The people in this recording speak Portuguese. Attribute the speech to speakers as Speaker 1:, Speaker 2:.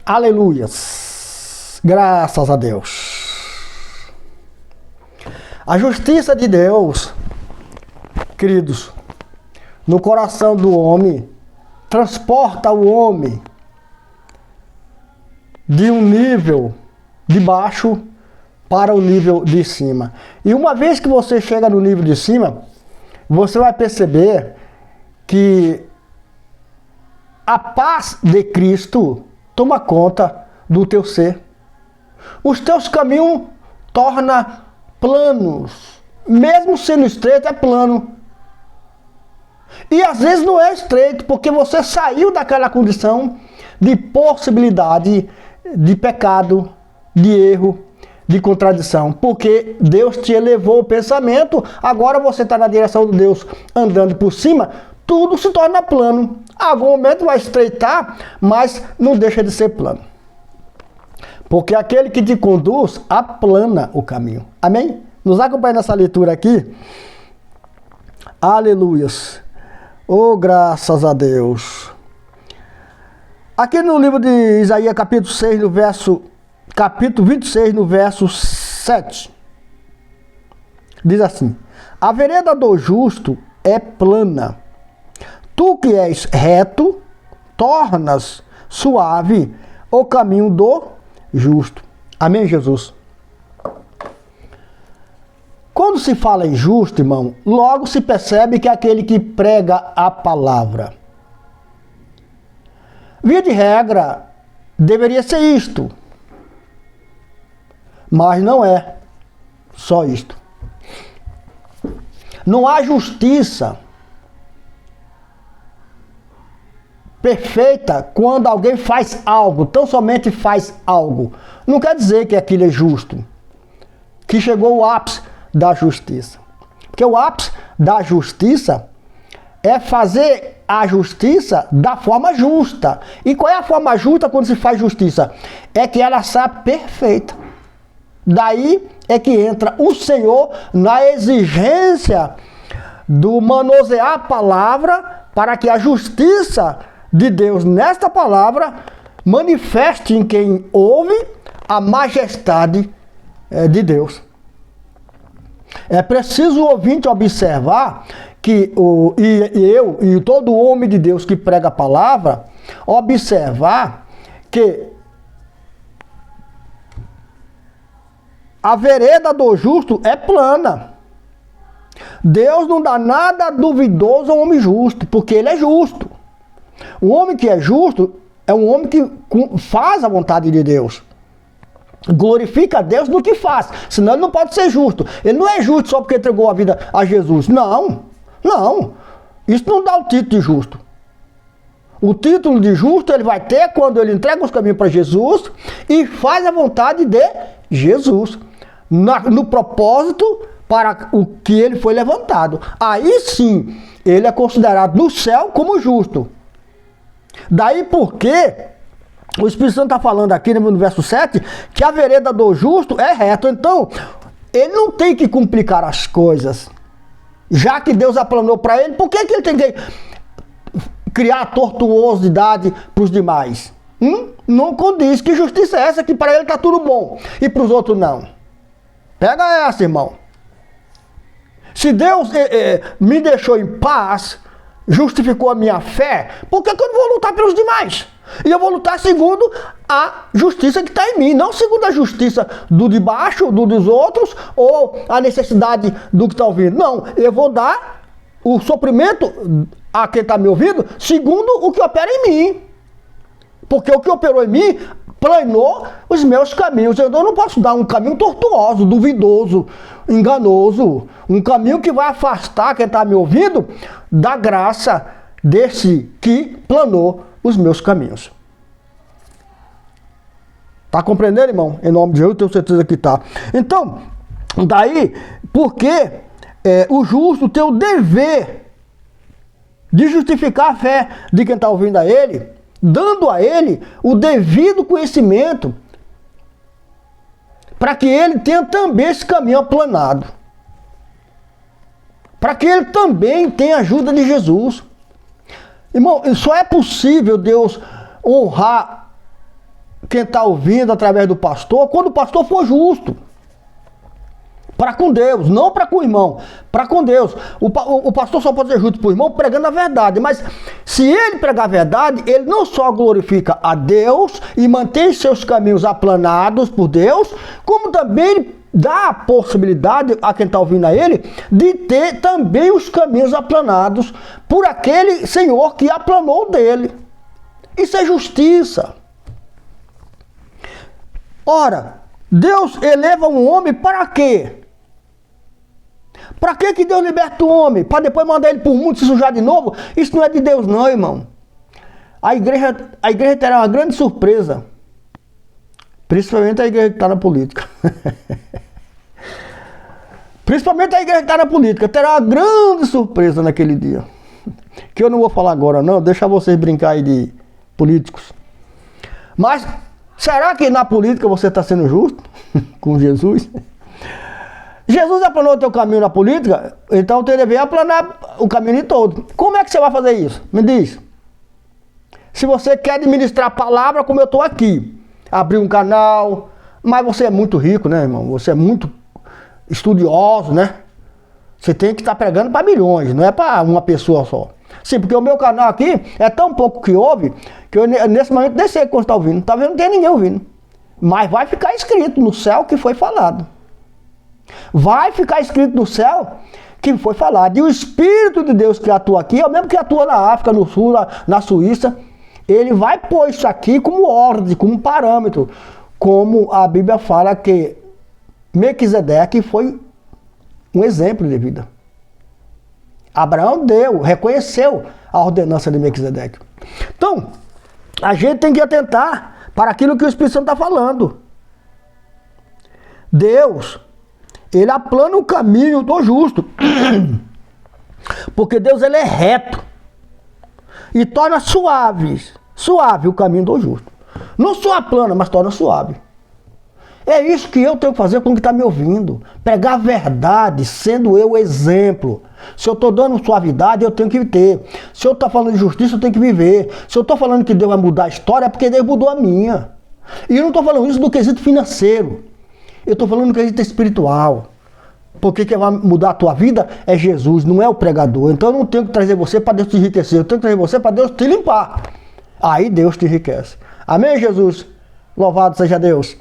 Speaker 1: Aleluias. Graças a Deus. A justiça de Deus, queridos, no coração do homem, transporta o homem de um nível de baixo para o nível de cima. E uma vez que você chega no nível de cima, você vai perceber que a paz de Cristo toma conta do teu ser. Os teus caminhos torna planos. Mesmo sendo estreito, é plano. E às vezes não é estreito, porque você saiu daquela condição de possibilidade de pecado, de erro, de contradição. Porque Deus te elevou o pensamento, agora você está na direção de Deus, andando por cima, tudo se torna plano. Algum momento vai estreitar, mas não deixa de ser plano. Porque aquele que te conduz aplana o caminho. Amém? Nos acompanha nessa leitura aqui. Aleluias. Oh, graças a Deus. Aqui no livro de Isaías, capítulo 26, no verso 7. Diz assim: a vereda do justo é plana. Tu que és reto, tornas suave o caminho do justo. Amém, Jesus? Quando se fala em justo, irmão, logo se percebe que é aquele que prega a palavra. Via de regra, deveria ser isto. Mas não é só isto. Não há justiça perfeita quando alguém faz algo, tão somente faz algo. Não quer dizer que aquilo é justo, que chegou o ápice da justiça. Porque o ápice da justiça é fazer a justiça da forma justa. E qual é a forma justa quando se faz justiça? É que ela seja perfeita. Daí é que entra o Senhor na exigência do manusear a palavra para que a justiça de Deus nesta palavra manifeste em quem ouve a majestade de Deus. É preciso o ouvinte observar que eu e todo homem de Deus que prega a palavra, observar que a vereda do justo é plana. Deus não dá nada duvidoso ao homem justo, porque ele é justo. O homem que é justo é um homem que faz a vontade de Deus. Glorifica a Deus no que faz, senão ele não pode ser justo. Ele não é justo só porque entregou a vida a Jesus. Não. Isso não dá o título de justo. O título de justo ele vai ter quando ele entrega os caminhos para Jesus e faz a vontade de Jesus. No propósito para o que ele foi levantado. Aí sim, ele é considerado no céu como justo. Daí porque o Espírito Santo está falando aqui no verso 7 que a vereda do justo é reto. Então, ele não tem que complicar as coisas. Já que Deus aplanou para ele, por que ele tem que criar tortuosidade para os demais? Não condiz. Que justiça é essa que para ele está tudo bom e para os outros não? Pega essa, irmão. Se Deus me deixou em paz, justificou a minha fé, por que eu não vou lutar pelos demais? E eu vou lutar segundo a justiça que está em mim, não segundo a justiça do de baixo, dos outros, ou a necessidade do que está ouvindo. Não, eu vou dar o sofrimento a quem está me ouvindo, segundo o que opera em mim. Porque o que operou em mim planeou os meus caminhos. Eu não posso dar um caminho tortuoso, duvidoso, enganoso. Um caminho que vai afastar quem está me ouvindo da graça desse que planou os meus caminhos. Tá compreendendo, irmão? Em nome de Jesus, eu tenho certeza que tá. Então, daí, porque o justo tem o dever de justificar a fé de quem está ouvindo a ele, dando a ele o devido conhecimento, para que ele tenha também esse caminho aplanado. Para que ele também tenha a ajuda de Jesus. Irmão, só é possível Deus honrar quem está ouvindo através do pastor, quando o pastor for justo. Para com Deus, não para com o irmão, para com Deus. O pastor só pode ser justo para o irmão pregando a verdade, mas se ele pregar a verdade, ele não só glorifica a Deus e mantém seus caminhos aplanados por Deus, como também ele dá a possibilidade a quem está ouvindo a ele de ter também os caminhos aplanados por aquele Senhor que aplanou dele. Isso é justiça. Ora, Deus eleva um homem para quê? Para que Deus liberta o homem? Para depois mandar ele para o mundo se sujar de novo? Isso não é de Deus não, irmão. A igreja terá uma grande surpresa. Principalmente a igreja que está na política. Principalmente a igreja que está na política. Terá uma grande surpresa naquele dia. Que eu não vou falar agora não. Deixa vocês brincar aí de políticos. Mas será que na política você está sendo justo com Jesus? Jesus aplanou o teu caminho na política, então você deve aplanar o caminho todo. Como é que você vai fazer isso? Me diz. Se você quer administrar a palavra como eu estou aqui, abrir um canal, mas você é muito rico, né, irmão? Você é muito estudioso, né? Você tem que estar pregando para milhões, não é para uma pessoa só. Sim, porque o meu canal aqui é tão pouco que ouve, que eu nesse momento nem sei quem está ouvindo. Talvez não tenha ninguém ouvindo. Mas vai ficar escrito no céu que foi falado. Vai ficar escrito no céu que foi falado. E o Espírito de Deus que atua aqui, é o mesmo que atua na África, no Sul, na Suíça. Ele vai pôr isso aqui como ordem, como parâmetro. Como a Bíblia fala que Melquisedeque foi um exemplo de vida. Abraão reconheceu a ordenança de Melquisedeque. Então, a gente tem que atentar para aquilo que o Espírito Santo está falando. Deus, ele aplana o caminho do justo. Porque Deus, ele é reto. E torna suave o caminho do justo. Não só aplana, mas torna suave. É isso que eu tenho que fazer com quem está me ouvindo. Pregar a verdade, sendo eu o exemplo. Se eu estou dando suavidade, eu tenho que ter. Se eu estou falando de justiça, eu tenho que viver. Se eu estou falando que Deus vai mudar a história, é porque Deus mudou a minha. E eu não estou falando isso do quesito financeiro. Eu estou falando do quesito espiritual. Porque quem vai mudar a tua vida é Jesus, não é o pregador. Então eu não tenho que trazer você para Deus te enriquecer. Eu tenho que trazer você para Deus te limpar. Aí Deus te enriquece. Amém, Jesus? Louvado seja Deus.